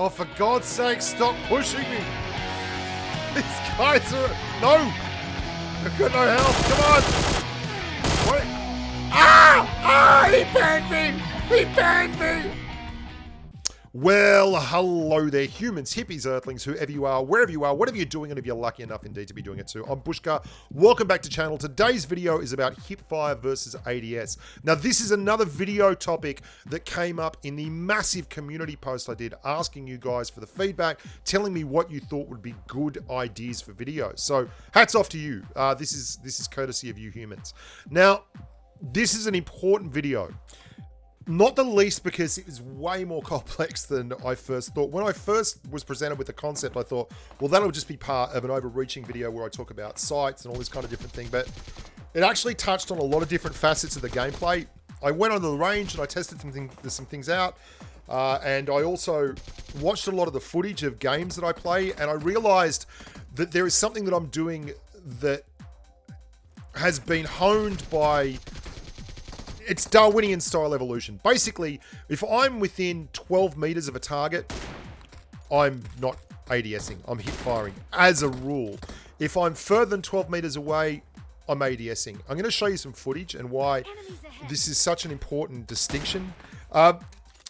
Oh, for God's sake, stop pushing me. These guys are... No! I've got no health. Come on! What? Ah! He banned me! He banned me! Well, hello there, humans, hippies, earthlings, whoever you are, wherever you are, whatever you're doing, and if you're lucky enough indeed to be doing it too. I'm Bushka. Welcome back to channel. Today's video is about Hipfire versus ADS. Now, this is another video topic that came up in the massive community post I did asking you guys for the feedback, telling me what you thought would be good ideas for videos. So, hats off to you. This is courtesy of you humans. Now, this is an important video. Not the least because it is way more complex than I first thought. When I first was presented with the concept, I thought, well, that'll just be part of an overreaching video where I talk about sites and all this kind of different thing. But it actually touched on a lot of different facets of the gameplay. I went on the range and I tested some things out. And I also watched a lot of the footage of games that I play. And I realized that there is something that I'm doing that has been honed by... It's Darwinian style evolution. Basically, if I'm within 12 meters of a target, I'm not ADSing. I'm hip firing as a rule. If I'm further than 12 meters away, I'm ADSing. I'm going to show you some footage and why this is such an important distinction.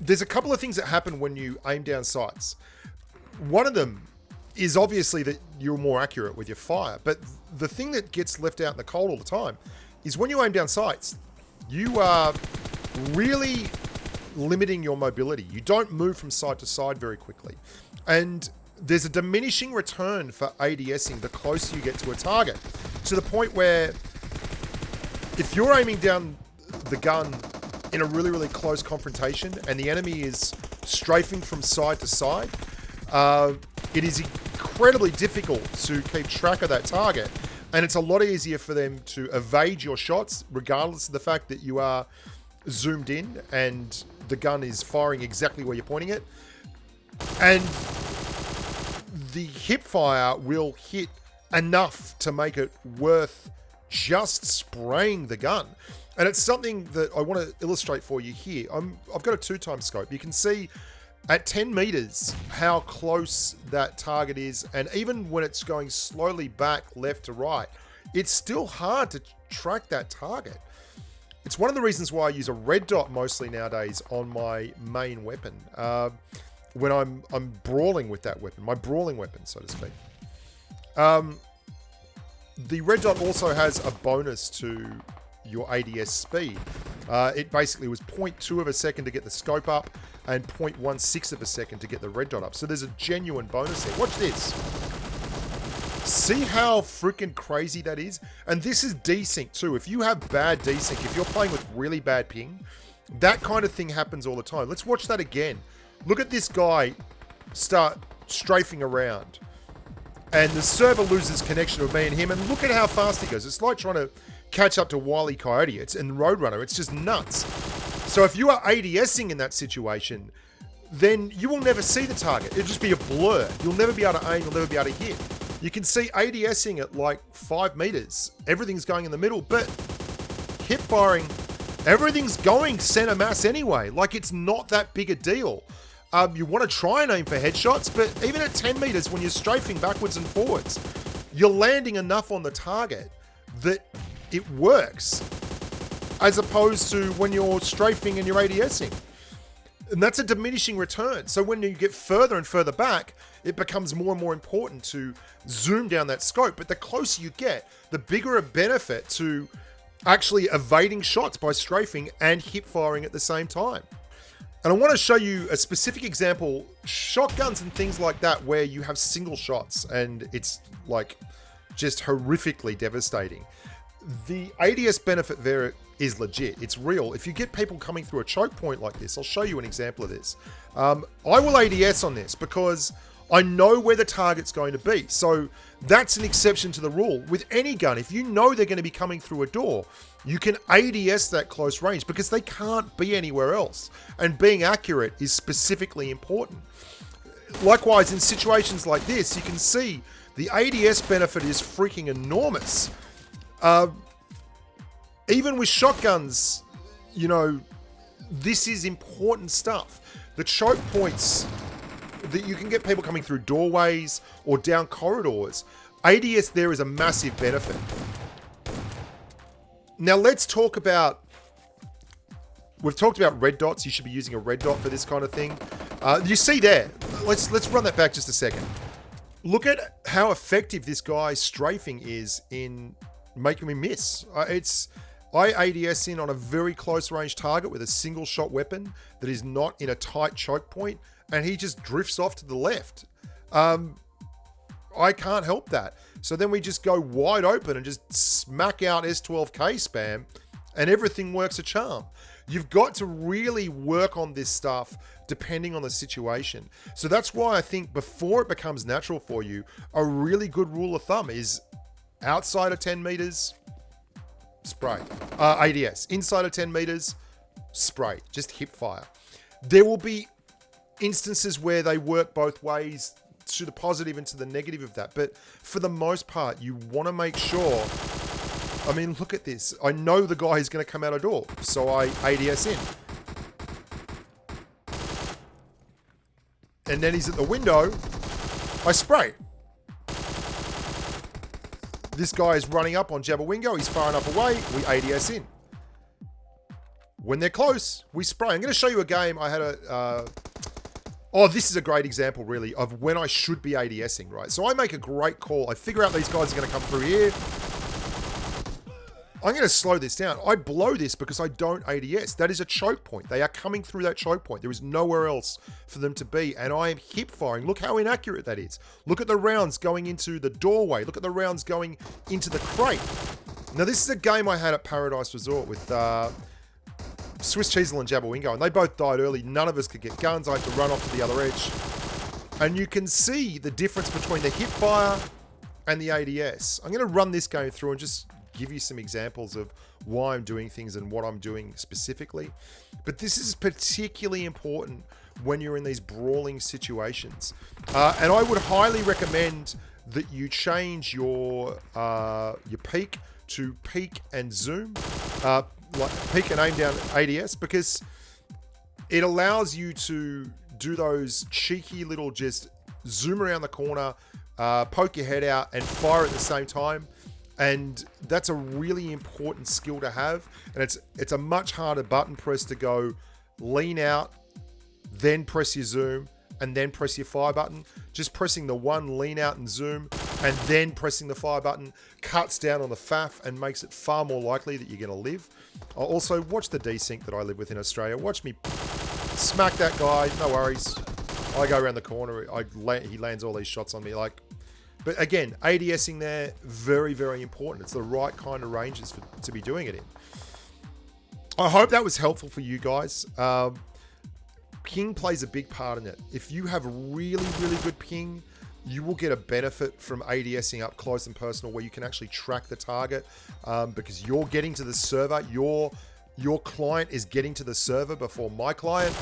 There's a couple of things that happen when you aim down sights. One of them is obviously that you're more accurate with your fire. But the thing that gets left out in the cold all the time is when you aim down sights, you are really limiting your mobility. You don't move from side to side very quickly. And there's a diminishing return for ADSing the closer you get to a target. To the point where if you're aiming down the gun in a really, really close confrontation and the enemy is strafing from side to side, it is incredibly difficult to keep track of that target. And it's a lot easier for them to evade your shots, regardless of the fact that you are zoomed in and the gun is firing exactly where you're pointing it. And the hip fire will hit enough to make it worth just spraying the gun. And it's something that I want to illustrate for you here. I've got a 2x scope. You can see at 10 meters how close that target is, and even when it's going slowly back left to right, it's still hard to track that target. It's one of the reasons why I use a red dot mostly nowadays on my main weapon when I'm brawling with that weapon, my brawling weapon, so to speak. The red dot also has a bonus to your ADS speed. It basically was 0.2 of a second to get the scope up and 0.16 of a second to get the red dot up. So there's a genuine bonus there. Watch this. See how freaking crazy that is? And this is desync too. If you have bad desync, if you're playing with really bad ping, that kind of thing happens all the time. Let's watch that again. Look at this guy start strafing around. And the server loses connection with me and him. And look at how fast he goes. It's like trying to catch up to Wile E. Coyote. It's in Roadrunner. It's just nuts. So if you are ADSing in that situation, then you will never see the target. It'll just be a blur. You'll never be able to aim. You'll never be able to hit. You can see ADSing at like 5 meters. Everything's going in the middle, but hip firing, everything's going center mass anyway. Like it's not that big a deal. You want to try and aim for headshots, but even at 10 meters, when you're strafing backwards and forwards, you're landing enough on the target that it works, as opposed to when you're strafing and you're ADSing. And that's a diminishing return. So when you get further and further back, it becomes more and more important to zoom down that scope. But the closer you get, the bigger a benefit to actually evading shots by strafing and hip firing at the same time. And I want to show you a specific example, shotguns and things like that, where you have single shots and it's like just horrifically devastating. The ADS benefit there is legit. It's real. If you get people coming through a choke point like this, I'll show you an example of this. I will ADS on this because I know where the target's going to be. So that's an exception to the rule. With any gun, if you know they're going to be coming through a door, you can ADS that close range because they can't be anywhere else. And being accurate is specifically important. Likewise, in situations like this, you can see the ADS benefit is freaking enormous. Even with shotguns, you know, this is important stuff. The choke points that you can get people coming through doorways or down corridors. ADS there is a massive benefit. Now let's talk about, we've talked about red dots. You should be using a red dot for this kind of thing. You see there, let's run that back just a second. Look at how effective this guy's strafing is in making me miss. I ADS in on a very close range target with a single shot weapon that is not in a tight choke point, and he just drifts off to the left. I can't help that. So then we just go wide open and just smack out S12K spam, and everything works a charm. You've got to really work on this stuff depending on the situation. So that's why I think before it becomes natural for you, a really good rule of thumb is outside of 10 meters, spray. ADS. Inside of 10 meters, spray. Just hip fire. There will be instances where they work both ways, to the positive and to the negative of that. But for the most part, you want to make sure... I mean, look at this. I know the guy is going to come out a door, so I ADS in. And then he's at the window. I spray. This guy is running up on Jabberwingo. He's far enough away. We ADS in. When they're close, we spray. I'm going to show you a game. I had a... oh, this is a great example, really, of when I should be ADSing, right? So I make a great call. I figure out these guys are going to come through here. I'm going to slow this down. I blow this because I don't ADS. That is a choke point. They are coming through that choke point. There is nowhere else for them to be. And I am hip firing. Look how inaccurate that is. Look at the rounds going into the doorway. Look at the rounds going into the crate. Now, this is a game I had at Paradise Resort with Swiss Cheezel and Jabberwingo. And they both died early. None of us could get guns. I had to run off to the other edge. And you can see the difference between the hip fire and the ADS. I'm going to run this game through and just give you some examples of why I'm doing things and what I'm doing specifically. But this is particularly important when you're in these brawling situations. And I would highly recommend that you change your peak to peak and zoom, like peak and aim down ADS, because it allows you to do those cheeky little just zoom around the corner, poke your head out and fire at the same time. And that's a really important skill to have. And it's a much harder button press to go lean out, then press your zoom, and then press your fire button. Just pressing the one lean out and zoom, and then pressing the fire button cuts down on the faff and makes it far more likely that you're going to live. Also, watch the Desync that I live with in Australia. Watch me smack that guy. No worries. I go around the corner. He lands all these shots on me. But again, ADSing there, very, very important. It's the right kind of ranges to be doing it in. I hope that was helpful for you guys. Ping plays a big part in it. If you have really, really good ping, you will get a benefit from ADSing up close and personal, where you can actually track the target, because you're getting to the server. Your client is getting to the server before my client.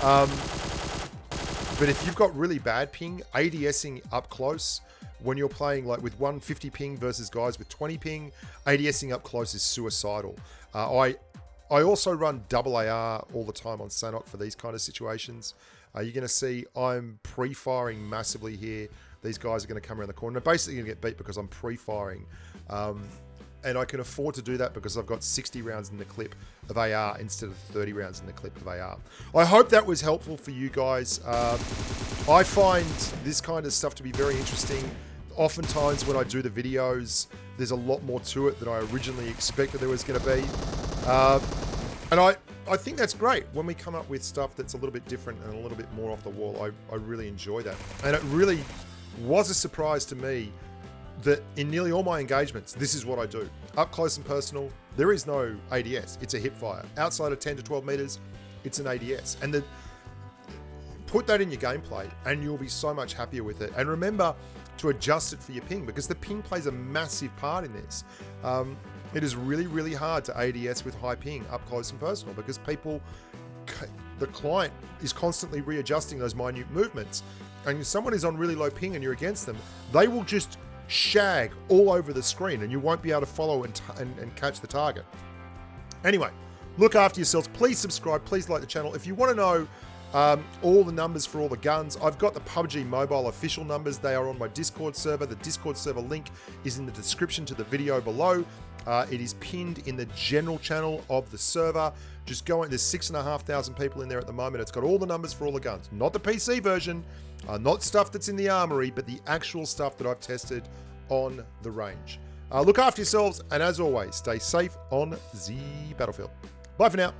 But if you've got really bad ping, ADSing up close, when you're playing like with 150 ping versus guys with 20 ping, ADSing up close is suicidal. I also run double AR all the time on Sanok for these kind of situations. You're going to see I'm pre-firing massively here. These guys are going to come around the corner. They're basically going to get beat because I'm pre-firing. And I can afford to do that because I've got 60 rounds in the clip of AR instead of 30 rounds in the clip of AR. I hope that was helpful for you guys. I find this kind of stuff to be very interesting. Oftentimes when I do the videos, there's a lot more to it than I originally expected there was going to be. And I think that's great when we come up with stuff that's a little bit different and a little bit more off the wall. I really enjoy that. And it really was a surprise to me that in nearly all my engagements, this is what I do. Up close and personal, there is no ADS. It's a hip fire. Outside of 10 to 12 meters, it's an ADS. And put that in your gameplay and you'll be so much happier with it. And remember to adjust it for your ping, because the ping plays a massive part in this. It is really, really hard to ADS with high ping up close and personal, because the client is constantly readjusting those minute movements. And if someone is on really low ping and you're against them, they will just shag all over the screen and you won't be able to follow and catch the target. Anyway, look after yourselves. Please subscribe. Please like the channel. If you want to know All the numbers for all the guns. I've got the PUBG Mobile official numbers. They are on my Discord server. The Discord server link is in the description to the video below. It is pinned in the general channel of the server. Just go in. There's 6,500 people in there at the moment. It's got all the numbers for all the guns. Not the PC version, not stuff that's in the armory, but the actual stuff that I've tested on the range. Look after yourselves, and as always, stay safe on the battlefield. Bye for now.